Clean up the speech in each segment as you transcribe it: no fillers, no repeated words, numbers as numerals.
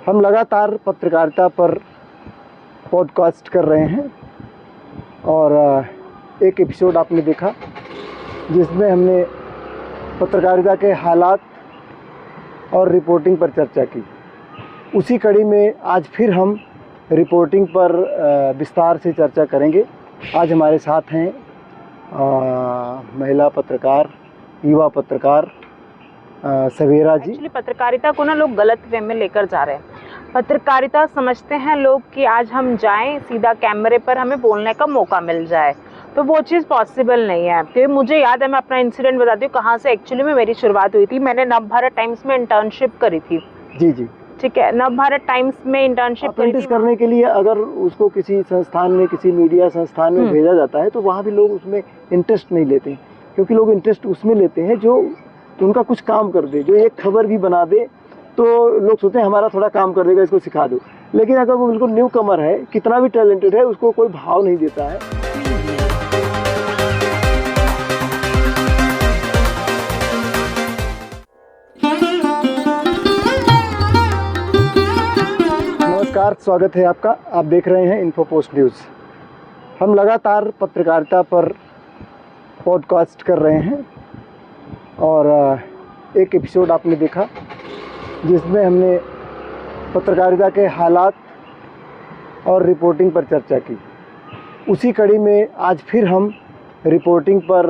हम लगातार पत्रकारिता पर पॉडकास्ट कर रहे हैं और एक एपिसोड आपने देखा जिसमें हमने पत्रकारिता के हालात और रिपोर्टिंग पर चर्चा की। उसी कड़ी में आज फिर हम रिपोर्टिंग पर विस्तार से चर्चा करेंगे। आज हमारे साथ हैं महिला पत्रकार, युवा पत्रकार सवेरा जी। एक्चुअली पत्रकारिता को ना लोग गलत वे में लेकर जा रहे हैं। पत्रकारिता समझते हैं लोग कि आज हम जाएं सीधा कैमरे पर, हमें बोलने का मौका मिल जाए, तो वो चीज़ पॉसिबल नहीं है। तो मुझे याद है, मैं अपना इंसिडेंट बताती हूँ कहाँ से एक्चुअली में मेरी शुरुआत हुई थी। मैंने नवभारत टाइम्स में इंटर्नशिप करी थी। जी, ठीक है। नवभारत टाइम्स में इंटर्नशिप करने के लिए अगर उसको किसी संस्थान में, किसी मीडिया संस्थान में भेजा जाता है तो वहाँ भी लोग उसमें इंटरेस्ट नहीं लेते, क्योंकि लोग इंटरेस्ट उसमें लेते हैं जो उनका कुछ काम कर दे, जो एक खबर भी बना दे तो लोग सोचते हैं हमारा थोड़ा काम कर देगा, इसको सिखा दो। लेकिन अगर वो बिल्कुल न्यू कमर है, कितना भी टैलेंटेड है, उसको कोई भाव नहीं देता है। नमस्कार, स्वागत है आपका। आप देख रहे हैं इन्फोपोस्ट न्यूज़। हम लगातार पत्रकारिता पर पॉडकास्ट कर रहे हैं और एक एपिसोड आपने देखा जिसमें हमने पत्रकारिता के हालात और रिपोर्टिंग पर चर्चा की। उसी कड़ी में आज फिर हम रिपोर्टिंग पर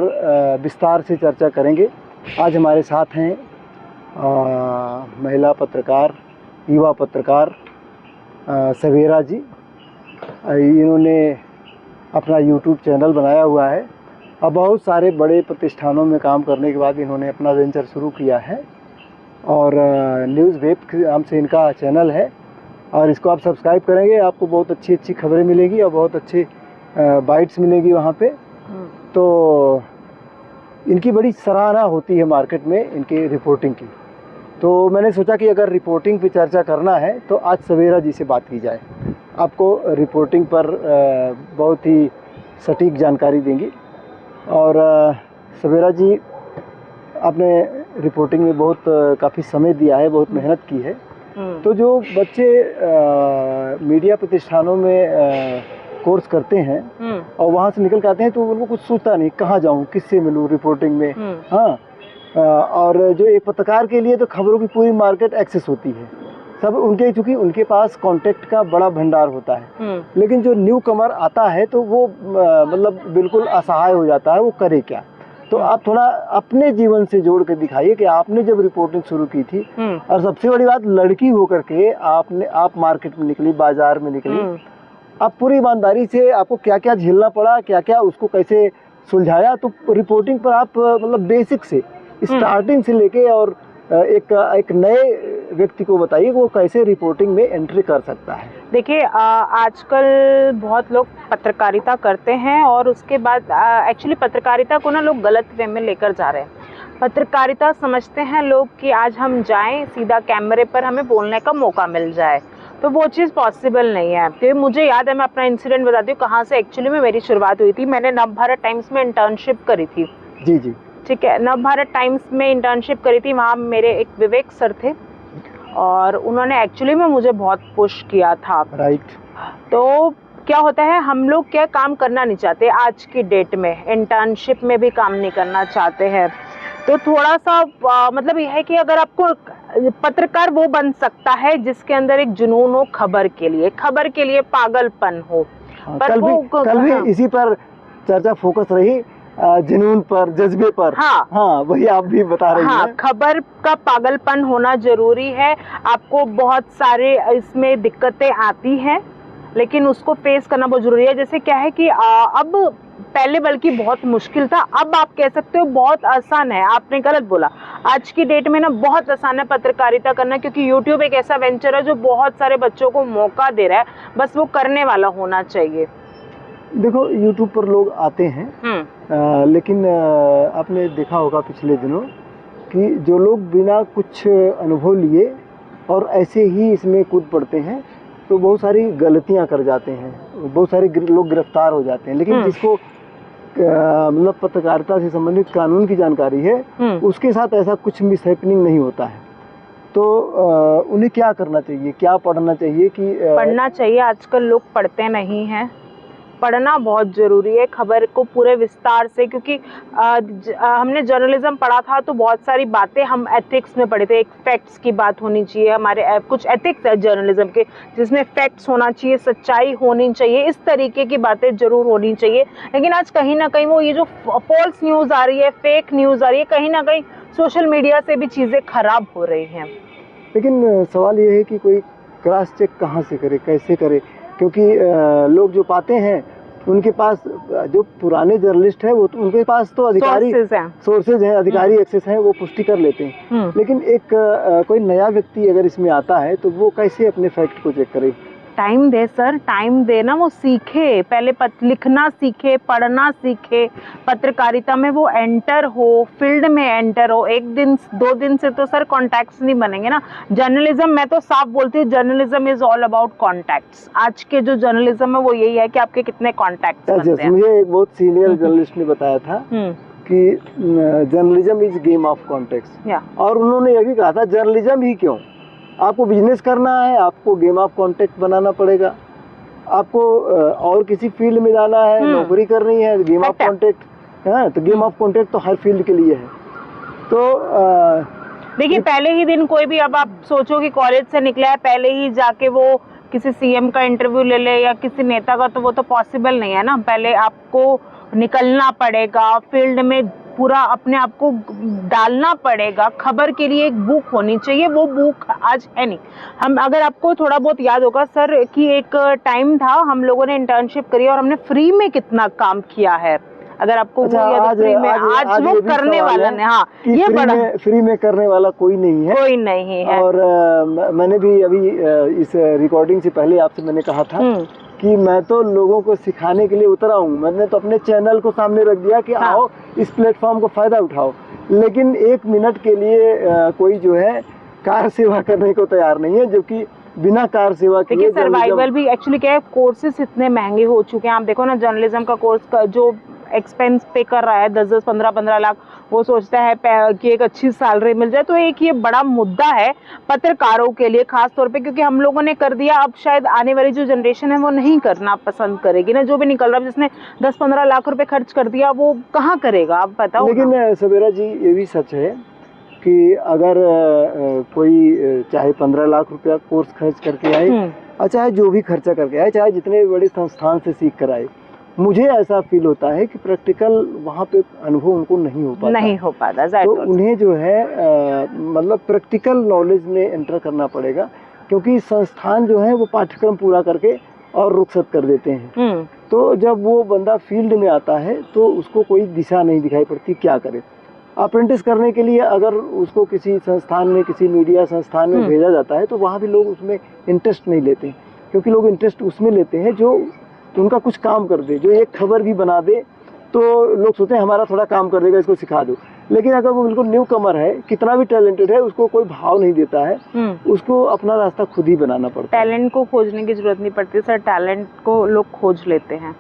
विस्तार से चर्चा करेंगे। आज हमारे साथ हैं महिला पत्रकार, युवा पत्रकार सवेरा जी। इन्होंने अपना यूट्यूब चैनल बनाया हुआ है और बहुत सारे बड़े प्रतिष्ठानों में काम करने के बाद इन्होंने अपना वेंचर शुरू किया है और न्यूज़ वेब नाम से इनका चैनल है और इसको आप सब्सक्राइब करेंगे, आपको बहुत अच्छी अच्छी खबरें मिलेगी और बहुत अच्छे बाइट्स मिलेगी वहाँ पे। तो इनकी बड़ी सराहना होती है मार्केट में इनके रिपोर्टिंग की। तो मैंने सोचा कि अगर रिपोर्टिंग पे चर्चा करना है तो आज सवेरा जी से बात की जाए। आपको रिपोर्टिंग पर बहुत ही सटीक जानकारी देंगी। और सवेरा जी, आपने रिपोर्टिंग में काफ़ी समय दिया है, बहुत मेहनत की है। तो जो बच्चे मीडिया प्रतिष्ठानों में कोर्स करते हैं और वहाँ से निकल के आते हैं तो उनको कुछ सोचता नहीं, कहाँ जाऊँ, किससे मिलूँ रिपोर्टिंग में। हाँ, और जो एक पत्रकार के लिए तो खबरों की पूरी मार्केट एक्सेस होती है सब उनके, चूँकि उनके पास कॉन्टेक्ट का बड़ा भंडार होता है। लेकिन जो न्यू कमर आता है तो वो मतलब बिल्कुल असहाय हो जाता है, वो करे क्या। तो आप थोड़ा अपने जीवन से जोड़ कर दिखाइए कि आपने जब रिपोर्टिंग शुरू की थी और सबसे बड़ी बात, लड़की होकर के आप मार्केट में निकली, बाजार में निकली, आप पूरी ईमानदारी से आपको क्या क्या झेलना पड़ा, क्या क्या उसको कैसे सुलझाया। तो रिपोर्टिंग पर आप मतलब बेसिक से, स्टार्टिंग से लेके और एक नए व्यक्ति को बताइए वो कैसे रिपोर्टिंग में एंट्री कर सकता है। देखिए, आजकल बहुत लोग पत्रकारिता करते हैं और उसके बाद एक्चुअली पत्रकारिता को ना लोग गलत वे में लेकर जा रहे हैं। पत्रकारिता समझते हैं लोग कि आज हम जाएं सीधा कैमरे पर, हमें बोलने का मौका मिल जाए, तो वो चीज़ पॉसिबल नहीं है। तो मुझे याद है, मैं अपना इंसिडेंट बताती हूँ कहाँ से एक्चुअली में मेरी शुरुआत हुई थी। मैंने नवभारत टाइम्स में इंटर्नशिप करी थी। जी, ठीक है। नवभारत टाइम्स में इंटर्नशिप करी थी। वहाँ मेरे एक विवेक सर थे और उन्होंने एक्चुअली में मुझे बहुत पुश किया था। राइट। तो क्या होता है, हम लोग क्या काम करना नहीं चाहते आज की डेट में, इंटर्नशिप में भी काम नहीं करना चाहते हैं। तो थोड़ा सा मतलब यह है कि अगर आपको पत्रकार वो बन सकता है जिसके अंदर एक जुनून हो, खबर के लिए पागलपन हो। कल भी इसी पर चर्चा फोकस रही, जुनून पर, जज्बे पर। हाँ, वही आप भी बता रही हैं। खबर का पागलपन होना जरूरी है। आपको बहुत सारे इसमें दिक्कतें आती हैं, लेकिन उसको फेस करना बहुत जरूरी है। जैसे क्या है कि अब पहले बल्कि बहुत मुश्किल था, अब आप कह सकते हो बहुत आसान है। आपने गलत बोला, आज की डेट में ना बहुत आसान है पत्रकारिता करना, क्योंकि यूट्यूब एक ऐसा वेंचर है जो बहुत सारे बच्चों को मौका दे रहा है, बस वो करने वाला होना चाहिए। देखो, यूट्यूब पर लोग आते हैं लेकिन आपने देखा होगा पिछले दिनों कि जो लोग बिना कुछ अनुभव लिए और ऐसे ही इसमें कूद पड़ते हैं तो बहुत सारी गलतियां कर जाते हैं, बहुत सारे लोग गिरफ्तार हो जाते हैं। लेकिन जिसको मतलब पत्रकारिता से संबंधित कानून की जानकारी है, उसके साथ ऐसा कुछ मिसहैपनिंग नहीं होता है। तो उन्हें क्या करना चाहिए, क्या पढ़ना चाहिए कि पढ़ना चाहिए। आजकल लोग पढ़ते नहीं हैं, पढ़ना बहुत ज़रूरी है खबर को पूरे विस्तार से, क्योंकि हमने जर्नलिज्म पढ़ा था तो बहुत सारी बातें हम एथिक्स में पढ़े थे। एक फैक्ट्स की बात होनी चाहिए, हमारे कुछ एथिक्स है जर्नलिज्म के जिसमें फैक्ट्स होना चाहिए, सच्चाई होनी चाहिए, इस तरीके की बातें ज़रूर होनी चाहिए। लेकिन आज कहीं ना कहीं वो ये जो फॉल्स न्यूज़ आ रही है, फेक न्यूज़ आ रही है, कहीं ना कहीं सोशल मीडिया से भी चीज़ें खराब हो रही हैं। लेकिन सवाल ये है कि कोई क्रॉस चेक कहाँ से करे, कैसे करे, क्योंकि लोग जो पाते हैं उनके पास, जो पुराने जर्नलिस्ट हैं वो तो उनके पास तो अधिकारी सोर्सेज हैं, अधिकारी एक्सेस हैं, वो पुष्टि कर लेते हैं। लेकिन एक कोई नया व्यक्ति अगर इसमें आता है तो वो कैसे अपने फैक्ट को चेक करे? टाइम दे सर, टाइम दे ना, वो सीखे, पहले लिखना सीखे, पढ़ना सीखे, पत्रकारिता में वो एंटर हो, फील्ड में एंटर हो। एक दिन 2 दिन से तो सर कॉन्टैक्ट्स नहीं बनेंगे ना। जर्नलिज्म, मैं तो साफ बोलती हूँ, journalism is all about contacts. आज के जो जर्नलिज्म है वो यही है कि आपके कितने कॉन्टैक्ट्स बनते हैं। मुझे एक बहुत सीनियर जर्नलिस्ट ने बताया था कि journalism is game of contacts, और उन्होंने ये भी कहा था जर्नलिज्म ही क्यों, आपको बिजनेस करना है, आपको गेम ऑफ कॉन्टैक्ट बनाना पड़ेगा, आपको और किसी फील्ड में जाना है, नौकरी करनी है, गेम ऑफ कॉन्टैक्ट है। तो गेम ऑफ कॉन्टैक्ट तो हर फील्ड के लिए है। तो देखिए, पहले ही दिन कोई भी, अब आप सोचो कि कॉलेज से निकला है, पहले ही जाके वो किसी सीएम का इंटरव्यू ले ले या किसी नेता का, तो वो तो पॉसिबल नहीं है ना। पहले आपको निकलना पड़ेगा, फील्ड में पूरा अपने आप को डालना पड़ेगा। खबर के लिए एक बुक होनी चाहिए, वो बुक आज है नहीं। हम, अगर आपको थोड़ा बहुत याद होगा सर कि एक टाइम था, हम लोगों ने इंटर्नशिप करी और हमने फ्री में कितना काम किया है। अगर आपको फ्री में, आज वो करने वाला नहीं, हाँ, ये बड़ा फ्री में करने वाला कोई नहीं है, कोई नहीं है। और मैंने भी अभी इस रिकॉर्डिंग से पहले आपसे मैंने कहा था कि मैं तो लोगों को सिखाने के लिए उतरा हूँ। मैंने तो अपने चैनल को सामने रख दिया कि आओ इस प्लेटफॉर्म को फायदा उठाओ, लेकिन 1 मिनट के लिए कोई जो है कार सेवा करने को तैयार नहीं है, जो कि बिना कार सेवा के। देखिए, सर्वाइवल भी एक्चुअली क्या है, कोर्सेज इतने महंगे हो चुके हैं। आप देखो ना, जर्नलिज्म का कोर्स का जो एक्सपेंस पे कर रहा है 10-10, 15-15 लाख, वो सोचता है कि एक अच्छी सैलरी मिल जाए। तो एक ये बड़ा मुद्दा है पत्रकारों के लिए खास तौर पे, क्योंकि हम लोगों ने कर दिया, अब शायद आने वाली जो जनरेशन है वो नहीं करना पसंद करेगी ना। जो भी निकल रहा है, जिसने 10-15 लाख रुपए खर्च कर दिया, वो कहाँ करेगा, आप बताओ। लेकिन सवेरा जी, ये भी सच है कि अगर कोई चाहे 15 लाख रुपया कोर्स खर्च करके आए, और चाहे जो भी खर्चा करके आए, चाहे जितने बड़े संस्थान से सीख कर आए, मुझे ऐसा फील होता है कि प्रैक्टिकल वहाँ पे अनुभव उनको नहीं हो पाता। तो उन्हें जो है मतलब प्रैक्टिकल नॉलेज में एंटर करना पड़ेगा, क्योंकि संस्थान जो है वो पाठ्यक्रम पूरा करके और रुखसत कर देते हैं। तो जब वो बंदा फील्ड में आता है तो उसको कोई दिशा नहीं दिखाई पड़ती, क्या करे। अप्रेंटिस करने के लिए अगर उसको किसी संस्थान में, किसी मीडिया संस्थान में भेजा जाता है, तो वहाँ भी लोग उसमें इंटरेस्ट नहीं लेते, क्योंकि लोग इंटरेस्ट उसमें लेते हैं जो उनका कुछ काम कर दे, जो एक खबर भी बना दे, तो लोग सोचते हैं हमारा थोड़ा काम कर देगा, इसको सिखा दो। लेकिन अगर वो बिल्कुल न्यू कमर है, कितना भी टैलेंटेड है, उसको कोई भाव नहीं देता है, उसको अपना रास्ता खुद ही बनाना पड़ता है। टैलेंट को खोजने की जरूरत नहीं पड़ती सर, टैलेंट को लोग खोज लेते हैं।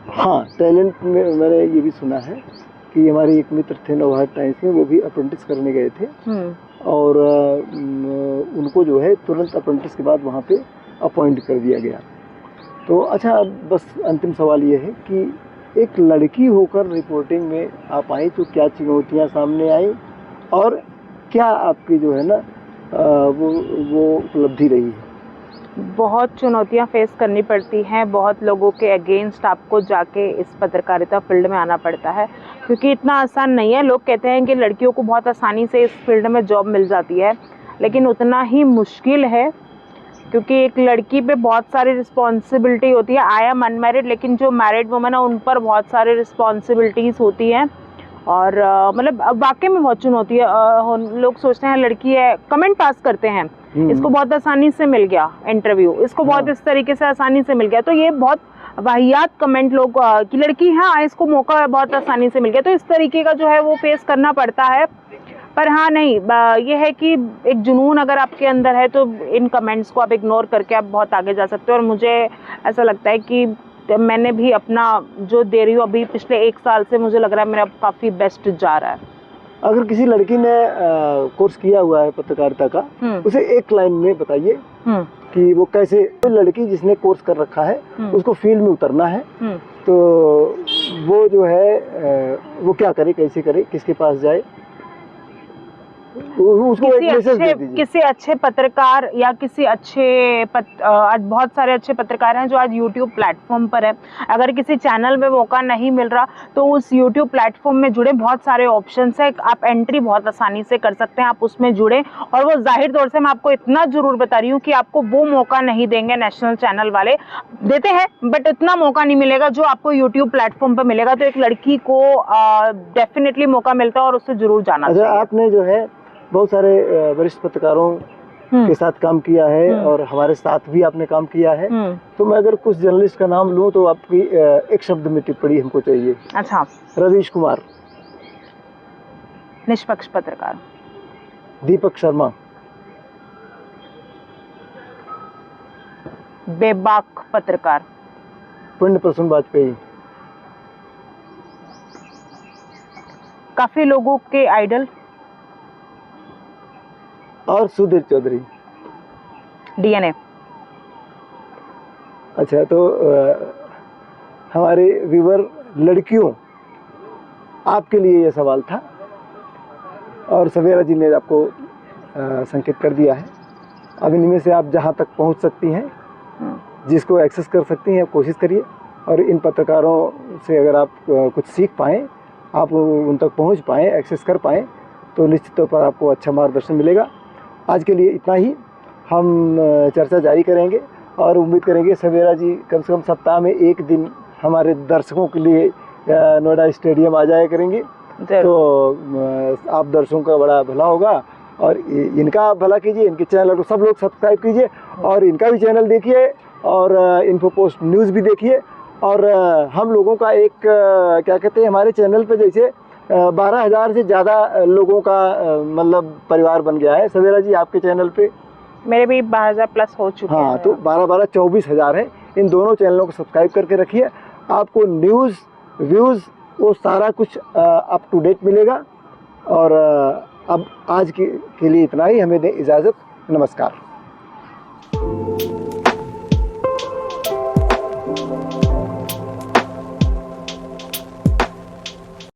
हाँ, टैलेंट में मैंने ये भी सुना है कि हमारे एक मित्र थे नवभारत टाइम्स में, वो भी अप्रेंटिस करने गए थे, और उनको जो है तुरंत अप्रेंटिस के बाद वहाँ पे अपॉइंट कर दिया गया। तो अच्छा, अब बस अंतिम सवाल ये है कि एक लड़की होकर रिपोर्टिंग में आप आई तो क्या चुनौतियाँ सामने आई, और क्या आपकी जो है ना वो उपलब्धि रही है? बहुत चुनौतियां फेस करनी पड़ती हैं, बहुत लोगों के अगेंस्ट आपको जाके इस पत्रकारिता फील्ड में आना पड़ता है, क्योंकि इतना आसान नहीं है। लोग कहते हैं कि लड़कियों को बहुत आसानी से इस फील्ड में जॉब मिल जाती है, लेकिन उतना ही मुश्किल है, क्योंकि एक लड़की पे बहुत सारी रिस्पॉन्सिबिलिटी होती है। आई एम अनमैरिड, लेकिन जो मैरिड वुमेन है उन पर बहुत सारी रिस्पॉन्सिबिलिटीज़ होती हैं, और मतलब वाकई में बहुत चुनौती है। लोग सोचते हैं लड़की है, कमेंट पास करते हैं, इसको बहुत आसानी से मिल गया इंटरव्यू, इसको बहुत इस तरीके से आसानी से मिल गया। तो ये बहुत वाहियात कमेंट लोग की लड़की है, इसको मौका बहुत आसानी से मिल गया। तो इस तरीके का जो है वो फेस करना पड़ता है। पर हाँ, नहीं, ये है कि एक जुनून अगर आपके अंदर है तो इन कमेंट्स को आप इग्नोर करके आप बहुत आगे जा सकते हो। और मुझे ऐसा लगता है कि मैंने भी अपना जो दे रही हूँ अभी पिछले 1 साल से, मुझे लग रहा है मेरा काफ़ी बेस्ट जा रहा है। अगर किसी लड़की ने कोर्स किया हुआ है पत्रकारिता का, उसे एक लाइन में बताइए कि वो कैसे, कोई लड़की जिसने कोर्स कर रखा है उसको फील्ड में उतरना है तो वो जो है वो क्या करे, कैसे करे, किसके पास जाए, उसको एक मैसेज दे दीजिए। किसी अच्छे पत्रकार या किसी अच्छे आज बहुत सारे अच्छे पत्रकार हैं जो आज YouTube प्लेटफॉर्म पर है। अगर किसी चैनल में मौका नहीं मिल रहा तो उस YouTube प्लेटफॉर्म में जुड़े बहुत सारे ऑप्शंस है, आप एंट्री बहुत आसानी से कर सकते हैं, आप उसमें जुड़े। और वो जाहिर तौर से मैं आपको इतना जरूर बता रही हूँ कि आपको वो मौका नहीं देंगे, नेशनल चैनल वाले देते हैं बट इतना मौका नहीं मिलेगा जो आपको YouTube प्लेटफॉर्म पर मिलेगा। तो एक लड़की को डेफिनेटली मौका मिलता है और उससे जरूर जाना चाहिए। आपने जो है बहुत सारे वरिष्ठ पत्रकारों के साथ काम किया है और हमारे साथ भी आपने काम किया है, तो मैं अगर कुछ जर्नलिस्ट का नाम लूं तो आपकी एक शब्द में टिप्पणी हमको चाहिए। अच्छा। रवीश कुमार, निष्पक्ष पत्रकार। दीपक शर्मा, बेबाक पत्रकार। पुण्य प्रसून वाजपेयी, काफी लोगों के आइडल। और सुधीर चौधरी। DNA। अच्छा, तो हमारे व्यूवर लड़कियों, आपके लिए ये सवाल था और सवेरा जी ने आपको संकेत कर दिया है। अब इनमें से आप जहाँ तक पहुँच सकती हैं, जिसको एक्सेस कर सकती हैं, कोशिश करिए। और इन पत्रकारों से अगर आप कुछ सीख पाएँ, आप उन तक पहुँच पाएँ, एक्सेस कर पाएँ, तो निश्चित तौर पर आपको अच्छा मार्गदर्शन मिलेगा। आज के लिए इतना ही। हम चर्चा जारी करेंगे और उम्मीद करेंगे सवेरा जी कम से कम सप्ताह में एक दिन हमारे दर्शकों के लिए नोएडा स्टेडियम आ जाया करेंगे, तो आप दर्शकों का बड़ा भला होगा और इनका भला कीजिए। इनके चैनल को सब लोग सब्सक्राइब कीजिए और इनका भी चैनल देखिए और इन्फो पोस्ट न्यूज़ भी देखिए। और हम लोगों का एक क्या कहते हैं, हमारे चैनल पे जैसे 12,000 से ज़्यादा लोगों का मतलब परिवार बन गया है। सवेरा जी आपके चैनल पे मेरे भी 12,000 प्लस हो चुके हैं। हाँ, तो 12 24,000 है। इन दोनों चैनलों को सब्सक्राइब करके रखिए, आपको न्यूज़ व्यूज़ वो सारा कुछ अप टू डेट मिलेगा। और अब आज के लिए इतना ही, हमें दें इजाज़त। नमस्कार।